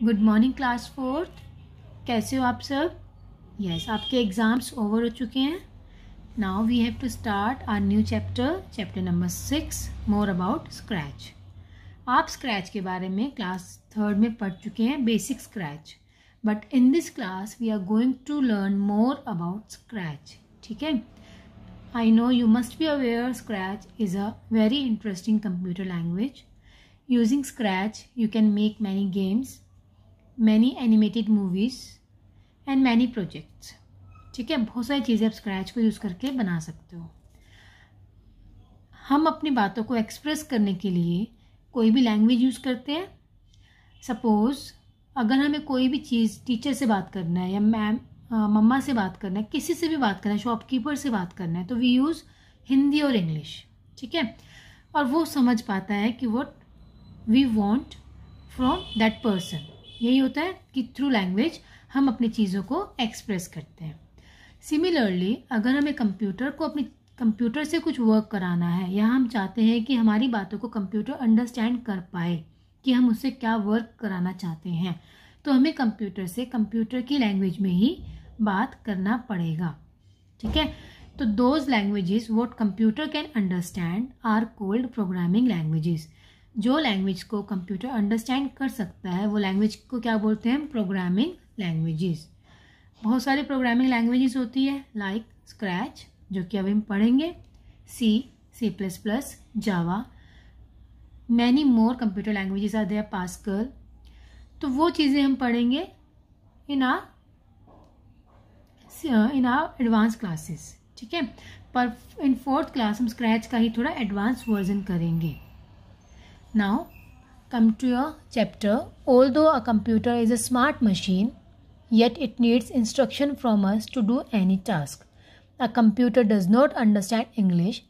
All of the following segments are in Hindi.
Good morning class fourth. कैसे हो आप सब? यस, आपके एग्ज़ाम्स ओवर हो चुके हैं। Now we have to start our new chapter number 6, more about Scratch. आप स्क्रैच के बारे में क्लास थर्ड में पढ़ चुके हैं, basic Scratch, but in this class we are going to learn more about Scratch. ठीक है, I know you must be aware Scratch is a very interesting computer language. Using Scratch, you can make many games, many animated movies and many projects. ठीक है, बहुत सारी चीज़ें आप स्क्रैच को यूज़ करके बना सकते हो। हम अपनी बातों को एक्सप्रेस करने के लिए कोई भी लैंग्वेज यूज़ करते हैं। सपोज़ अगर हमें कोई भी चीज़ टीचर से बात करना है या मैम मम्मा से बात करना है, किसी से भी बात करना है, शॉपकीपर से बात करना है, तो वी यूज़ हिंदी और इंग्लिश। ठीक है, और वो समझ पाता है कि वो We want from that person. यही होता है कि थ्रू लैंग्वेज हम अपनी चीज़ों को एक्सप्रेस करते हैं। सिमिलरली अगर हमें कंप्यूटर से कुछ वर्क कराना है या हम चाहते हैं कि हमारी बातों को कंप्यूटर अंडरस्टैंड कर पाए कि हम उससे क्या वर्क कराना चाहते हैं, तो हमें कंप्यूटर से कंप्यूटर की लैंग्वेज में ही बात करना पड़ेगा। ठीक है, तो those languages what computer can understand are called programming languages. जो लैंग्वेज को कंप्यूटर अंडरस्टैंड कर सकता है वो लैंग्वेज को क्या बोलते हैं? Programming languages. बहुत सारे प्रोग्रामिंग लैंग्वेजेस होती है, लाइक स्क्रैच जो कि अभी हम पढ़ेंगे, C++, Java, many more computer languages are there, Pascal. तो वो चीज़ें हम पढ़ेंगे इन आवर एडवांस क्लासेस। ठीक है, पर इन फोर्थ क्लास हम स्क्रैच का ही थोड़ा एडवांस वर्जन करेंगे। Now, come to your chapter. Although a computer is a smart machine, yet it needs instruction from us to do any task. A computer does not understand English,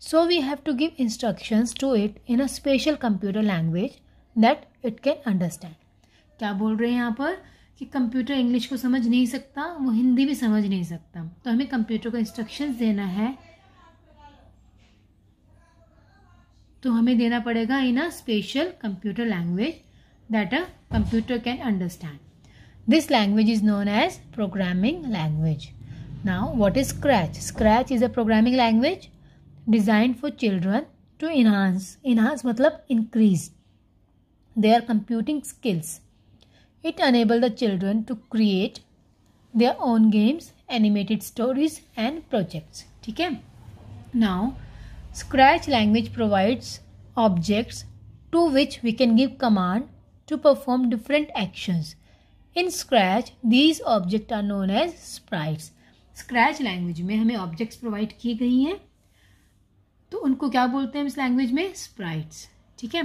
so we have to give instructions to it in a special computer language that it can understand. क्या बोल रहे हैं यहाँ पर कि कंप्यूटर इंग्लिश को समझ नहीं सकता, वो हिंदी भी समझ नहीं सकता, तो हमें कंप्यूटर को इंस्ट्रक्शंस देना है, तो हमें देना पड़ेगा in a special computer language that a computer can understand. This language is known as programming language. Now what is scratch? Scratch is a programming language designed for children to enhance मतलब increase their computing skills. It enable the children to create their own games, animated stories and projects. ठीक है, now Scratch language provides objects to which we can give command to perform different actions. In Scratch, these objects are known as sprites. Scratch language में हमें objects provide की गई हैं, तो उनको क्या बोलते हैं इस लैंग्वेज में? sprites. ठीक है,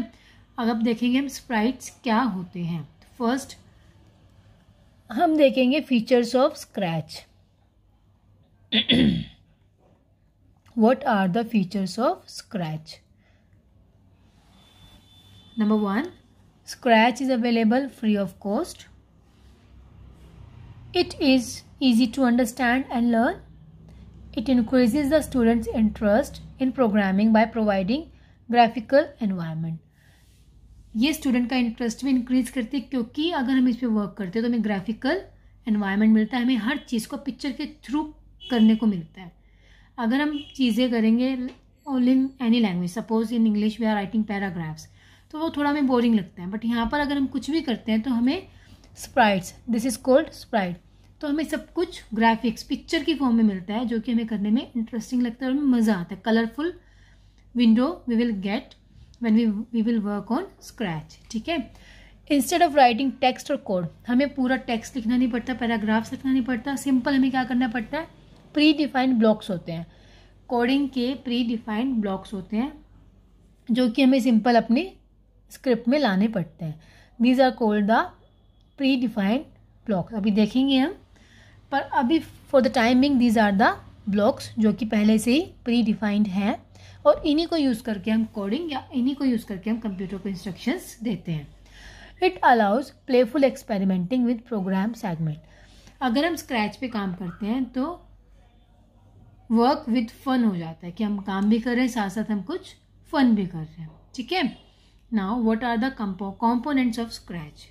अब देखेंगे हम sprites क्या होते हैं. फर्स्ट हम देखेंगे features of Scratch. What are the features of Scratch? Number 1, Scratch is available free of cost. It is easy to understand and learn. It increases the students' interest in programming by providing graphical environment. ये स्टूडेंट का इंटरेस्ट भी इंक्रीज करती है, क्योंकि अगर हम इस पर वर्क करते हैं तो हमें ग्राफिकल एनवायरनमेंट मिलता है, हमें हर चीज़ को पिक्चर के थ्रू करने को मिलता है. अगर हम चीज़ें करेंगे all in any language, suppose in English we are writing paragraphs, तो वो थोड़ा हमें बोरिंग लगता है, बट यहाँ पर अगर हम कुछ भी करते हैं तो हमें sprites, this is called Sprite, तो हमें सब कुछ ग्राफिक्स पिक्चर की फॉर्म में मिलता है, जो कि हमें करने में इंटरेस्टिंग लगता है और हमें मज़ा आता है. Colourful window we will get when we will work on Scratch. ठीक है, इंस्टेड ऑफ राइटिंग टेक्स्ट और कोड, हमें पूरा टेक्स्ट लिखना नहीं पड़ता, पैराग्राफ्स लिखना नहीं पड़ता, सिंपल हमें क्या करना पड़ता है? प्री डिफाइंड ब्लॉक्स होते हैं, कोडिंग के प्री डिफाइंड ब्लॉक्स होते हैं, जो कि हमें सिंपल अपनी स्क्रिप्ट में लाने पड़ते हैं. These are called the predefined blocks. अभी देखेंगे हम, पर अभी for the timing these are the blocks जो कि पहले से ही प्री डिफाइंड हैं, और इन्हीं को यूज़ करके हम कोडिंग या इन्हीं को यूज़ करके हम कंप्यूटर को इंस्ट्रक्शंस देते हैं. It allows playful experimenting with program segment. अगर हम स्क्रैच पे काम करते हैं तो वर्क विद फन हो जाता है, कि हम काम भी कर रहे हैं साथ साथ हम कुछ फन भी कर रहे हैं. ठीक है, now what are the components of Scratch?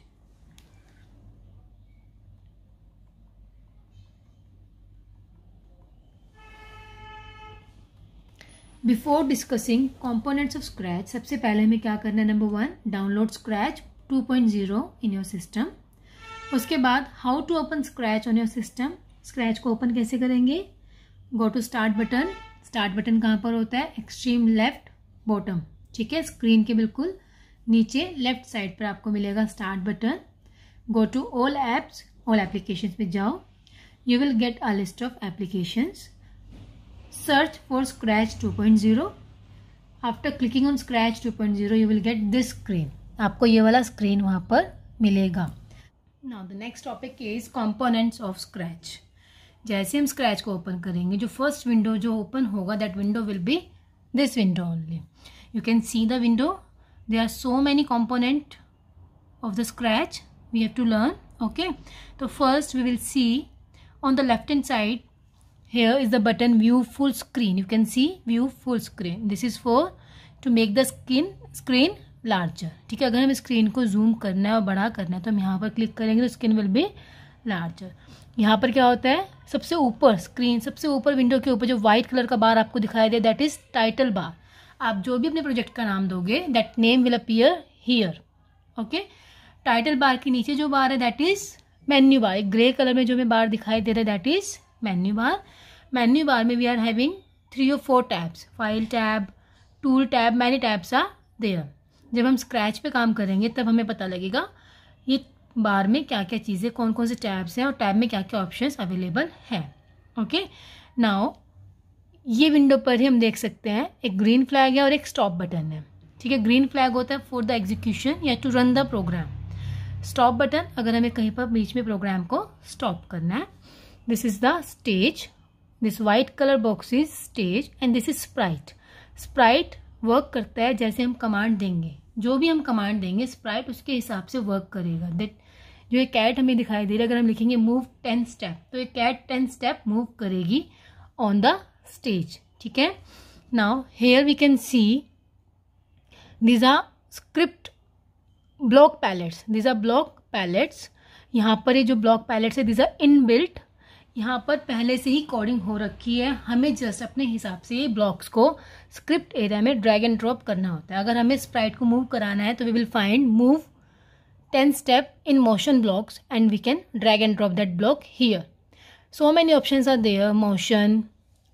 Before discussing components of Scratch, सबसे पहले हमें क्या करना है, number 1 download Scratch 2.0 in your system. उसके बाद how to open Scratch on your system, Scratch को ओपन कैसे करेंगे, go to start button. Start button कहाँ पर होता है, एक्सट्रीम लेफ्ट बॉटम, ठीक है, स्क्रीन के बिल्कुल नीचे लेफ्ट साइड पर आपको मिलेगा start button. Go to all apps, all applications में जाओ, you will get a list of applications. Search for Scratch 2.0. After clicking on Scratch 2.0, you will get this screen. आपको ये वाला स्क्रीन वहाँ पर मिलेगा। Now the next topic is components of Scratch. जैसे हम Scratch को ओपन करेंगे, जो फर्स्ट विंडो जो ओपन होगा, that window will be this window only. You can see the window. There are so many components of the Scratch we have to learn. Okay. So first we will see on the left hand side. Here is the button view full screen. You can see view full screen. This is for to make the screen larger. ठीक है, अगर हमें स्क्रीन को जूम करना है और बड़ा करना है तो हम यहाँ पर क्लिक करेंगे तो स्क्रीन विल बी लार्जर। यहाँ पर क्या होता है, सबसे ऊपर स्क्रीन, सबसे ऊपर विंडो के ऊपर जो व्हाइट कलर का बार आपको दिखाई दे, दैट इज टाइटल बार। आप जो भी अपने प्रोजेक्ट का नाम दोगे, that name will appear here. Okay, title bar के नीचे जो बार है that is menu bar. Grey colour में जो हमें बार दिखाई दे रहा है that is menu bar. Menu bar में we are having 3 or 4 tabs, file tab, tool tab, many tabs are there. जब हम स्क्रैच पे काम करेंगे तब हमें पता लगेगा ये बार में क्या क्या चीज़ें, कौन कौन से टैब्स हैं और टैब में क्या क्या ऑप्शंस अवेलेबल है। ओके, नाउ ये विंडो पर ही हम देख सकते हैं एक ग्रीन फ्लैग है और एक स्टॉप बटन है। ठीक है, ग्रीन फ्लैग होता है फॉर द एग्जीक्यूशन या to run the program. Stop button अगर हमें कहीं पर बीच में प्रोग्राम को स्टॉप करना है। This is the stage, this white colour box is stage and this is Sprite. Sprite work करता है जैसे हम कमांड देंगे, जो भी हम कमांड देंगे स्प्राइट उसके हिसाब से वर्क करेगा। दैट जो ये कैट हमें दिखाई दे रहा है, अगर हम लिखेंगे मूव 10 स्टेप तो ये कैट 10 स्टेप मूव करेगी ऑन द स्टेज। ठीक है, now here we can see these are script block palettes, these are block palettes. यहाँ पर ये जो ब्लॉक पैलेट्स है दीज आर इनबिल्ट, यहाँ पर पहले से ही कोडिंग हो रखी है, हमें जस्ट अपने हिसाब से ब्लॉक्स को स्क्रिप्ट एरिया में ड्रैग एंड ड्रॉप करना होता है। अगर हमें स्प्राइट को मूव कराना है तो we will find move 10 step in motion blocks and we can drag and drop that block here. So many options are there, motion,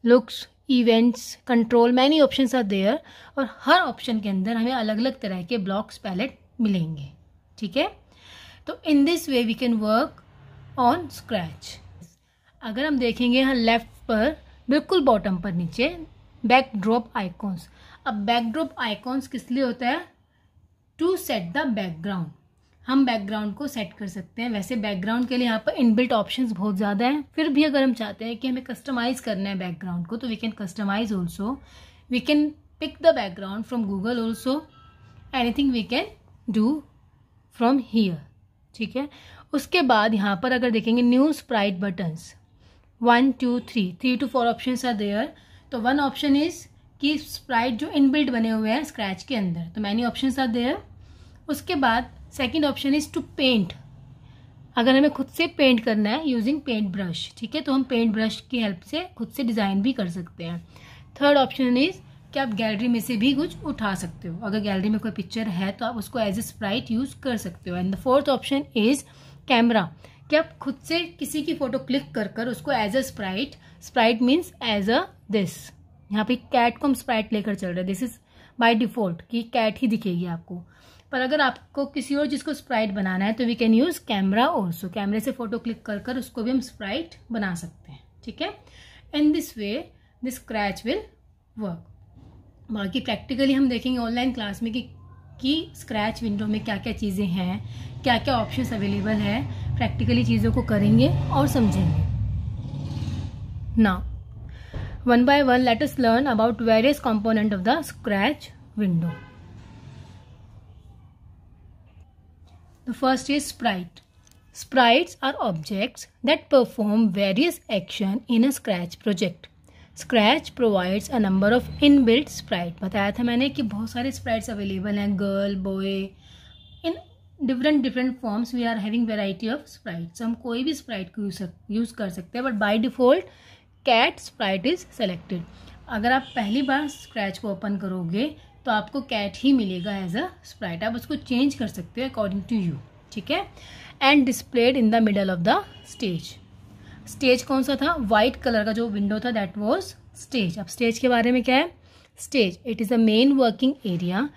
looks, events, control, many options are there और हर ऑप्शन के अंदर हमें अलग अलग तरह के ब्लॉक्स पैलेट मिलेंगे। ठीक है, तो in this way we can work on Scratch. अगर हम देखेंगे यहाँ लेफ्ट पर बिल्कुल बॉटम पर नीचे बैकड्रॉप आइकॉन्स। अब बैकड्रॉप आइकॉन्स किस लिए होता है, टू सेट द बैकग्राउंड। हम बैकग्राउंड को सेट कर सकते हैं। वैसे बैकग्राउंड के लिए यहाँ पर इनबिल्ट ऑप्शंस बहुत ज़्यादा हैं, फिर भी अगर हम चाहते हैं कि हमें कस्टमाइज करना है बैकग्राउंड को तो we can customise also. We can pick the background from Google also, anything we can do from here. ठीक है, उसके बाद यहाँ पर अगर देखेंगे new sprite buttons 1 2 3 3 to 4 options are there. तो वन ऑप्शन इज कि स्प्राइट जो इनबिल्ट बने हुए हैं स्क्रैच के अंदर, तो मैनी ऑप्शंस आर देयर। उसके बाद second option is to paint, अगर हमें खुद से पेंट करना है यूजिंग पेंट ब्रश। ठीक है, तो हम पेंट ब्रश की हेल्प से खुद से डिज़ाइन भी कर सकते हैं। थर्ड ऑप्शन इज कि आप गैलरी में से भी कुछ उठा सकते हो, अगर गैलरी में कोई पिक्चर है तो आप उसको एज ए स्प्राइट यूज़ कर सकते हो। And the fourth option is camera, कि आप खुद से किसी की फोटो क्लिक कर कर उसको as a sprite, sprite means as a this, यहाँ पे कैट को हम स्प्राइट लेकर चल रहे हैं, दिस इज बाय डिफॉल्ट कि कैट ही दिखेगी आपको। पर अगर आपको किसी और जिसको स्प्राइट बनाना है तो we can use camera also, कैमरे से फोटो क्लिक कर कर उसको भी हम स्प्राइट बना सकते हैं। ठीक है, in this way this scratch will work. बाकी प्रैक्टिकली हम देखेंगे ऑनलाइन क्लास में कि स्क्रैच विंडो में क्या क्या चीज़ें हैं, क्या क्या ऑप्शंस अवेलेबल है, प्रैक्टिकली चीज़ों को करेंगे और समझेंगे। Now one by one let us learn about various component of the scratch window. The first is Sprite. Sprites are objects that perform various actions in a Scratch project. Scratch provides a number of inbuilt sprites. बताया था मैंने कि बहुत सारे sprites अवेलेबल हैं, girl, boy, in different forms we are having variety of sprites. हम कोई भी sprite को यूज़ कर सकते हैं, but by default cat sprite is selected. अगर आप पहली बार स्क्रैच को ओपन करोगे तो आपको कैट ही मिलेगा एज अ स्प्राइट। आप उसको चेंज कर सकते हो अकॉर्डिंग टू यू, ठीक है। And displayed in the middle of the stage. Stage कौन सा था? वाइट कलर का जो विंडो था, दैट वाज स्टेज। अब स्टेज के बारे में क्या है? Stage, it is the main working area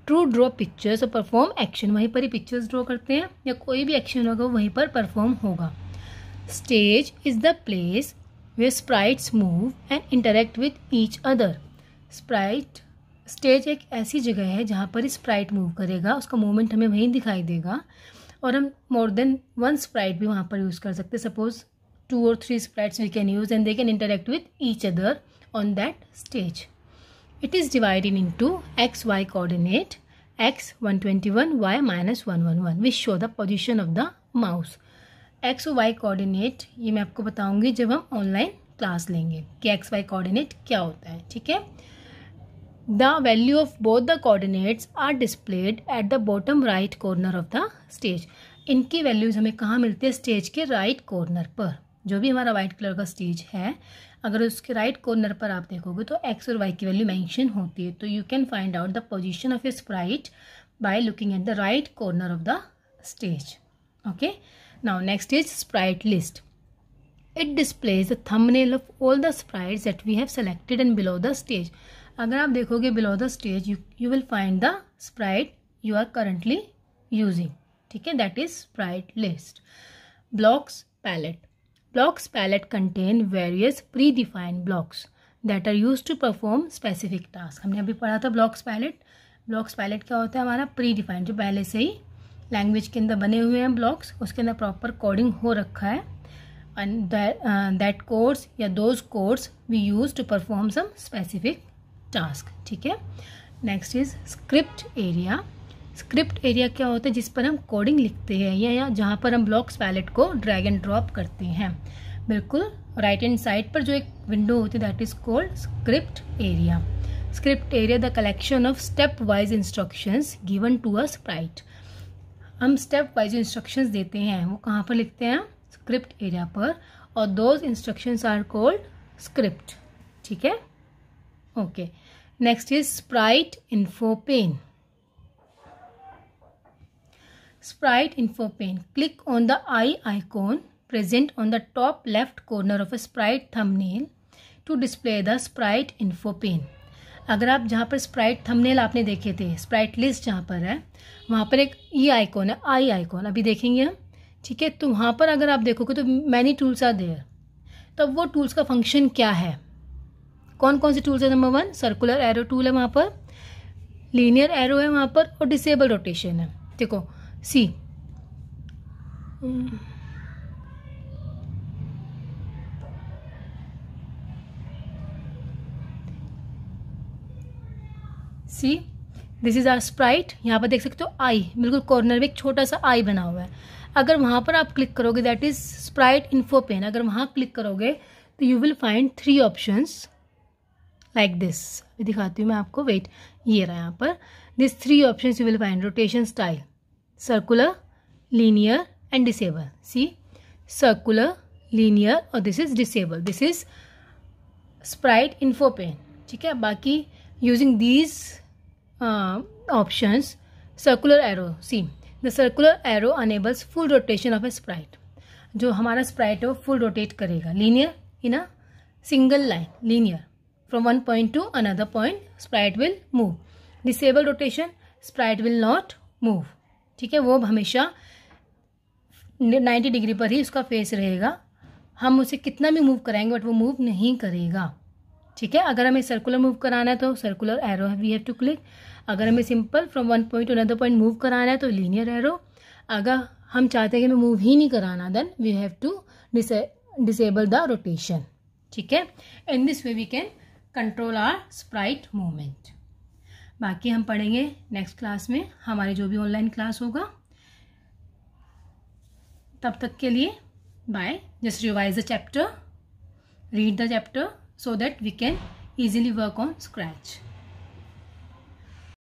to draw pictures और परफॉर्म एक्शन। वहीं पर ही पिक्चर्स ड्रॉ करते हैं या कोई भी एक्शन होगा वहीं पर परफॉर्म होगा। Stage is the place where sprites move and interact with each other. Stage एक ऐसी जगह है जहाँ पर स्प्राइट मूव करेगा, उसका मूवमेंट हमें वहीं दिखाई देगा, और हम मोर देन वन स्प्राइट भी वहाँ पर यूज़ कर सकते हैं। Suppose 2 or 3 sprites we can use and they can interact with each other on that stage. It is divided into x, y coordinate, x 121, y -111, which show the position of the mouse. x और y coordinate ये मैं आपको बताऊंगी जब हम ऑनलाइन क्लास लेंगे कि x, y coordinate क्या होता है, ठीक है। The value of both the coordinates are displayed at the bottom right corner of the stage. इनकी वैल्यूज हमें कहाँ मिलती है? स्टेज के राइट कॉर्नर पर। जो भी हमारा वाइट कलर का स्टेज है, अगर उसके राइट कॉर्नर पर आप देखोगे तो एक्स और वाई की वैल्यू मेंशन होती है। तो you can find out the position of a sprite by looking at the right corner of the stage. Okay, now next is sprite list. It displays the thumbnail of all the sprites that we have selected and below the stage. अगर आप देखोगे below the stage you will find the sprite you are currently using, ठीक है, that is sprite list. Blocks palette. Blocks palette contain various predefined blocks that are used to perform specific task. हमने अभी पढ़ा था blocks palette। blocks palette क्या होता है? हमारा predefined, जो पहले से ही लैंग्वेज के अंदर बने हुए हैं ब्लॉक्स, उसके अंदर प्रॉपर कोडिंग हो रखा है, and that codes या those codes we use to perform some specific task, ठीक है। Next is script area. Script area क्या होता है? जिस पर हम कोडिंग लिखते हैं या जहाँ पर हम ब्लॉक्स पैलेट को ड्रैग एंड ड्रॉप करते हैं। बिल्कुल राइट हैंड साइड पर जो एक विंडो होती है that is called script area. Script area the collection of step wise instructions given to a sprite. हम स्टेप वाइज इंस्ट्रक्शंस देते हैं, वो कहाँ पर लिखते हैं? स्क्रिप्ट एरिया पर, और those instructions are called script, ठीक है। Okay, next is sprite info pane. Sprite info pane. Click on the eye icon present on the top left corner of a sprite thumbnail to display the sprite info pane. अगर आप जहाँ पर स्प्राइट थंबनेल आपने देखे थे, स्प्राइट लिस्ट जहाँ पर है, वहाँ पर एक ई आइकॉन है, आई आइकॉन अभी देखेंगे हम, ठीक है। तो वहाँ पर अगर आप देखोगे तो मैनी टूल्स आर देयर। तो वो टूल्स का फंक्शन क्या है? कौन कौन से टूल्स है? नंबर 1 सर्कुलर एरो टूल है वहाँ पर, लीनियर एरो है वहाँ पर, और डिसेबल रोटेशन है। देखो see this is our sprite. यहाँ पर देख सकते हो आई, बिल्कुल कॉर्नर में एक छोटा सा आई बना हुआ है। अगर वहाँ पर आप क्लिक करोगे that is sprite info pane. अगर वहाँ क्लिक करोगे तो you will find 3 options like this. दिखाती हूँ मैं आपको, वेट, ये रहा यहाँ पर। This 3 options you will find: rotation style, circular, linear and disable. See, circular, linear, और this is disable. This is sprite info pane, ठीक है। बाकी using these options, circular arrow, see the circular arrow enables full rotation of a Sprite. जो हमारा स्प्राइट है वो फुल रोटेट करेगा। Linear in a single line, linear from one point to another point Sprite will move. Disable rotation, Sprite will not move, ठीक है। वो हमेशा 90 डिग्री पर ही उसका फेस रहेगा। हम उसे कितना भी मूव कराएंगे बट वो मूव नहीं करेगा, ठीक है। अगर हमें सर्कुलर मूव कराना है तो circular arrow we have to click. अगर हमें simple from one point to another point move कराना है तो लीनियर एरो। अगर हम चाहते हैं कि हमें मूव ही नहीं कराना then we have to disable the rotation, ठीक है। In this way we can control our sprite movement. बाकी हम पढ़ेंगे नेक्स्ट क्लास में, हमारी जो भी ऑनलाइन क्लास होगा। तब तक के लिए bye. Just revise the chapter, read the chapter so that we can easily work on Scratch.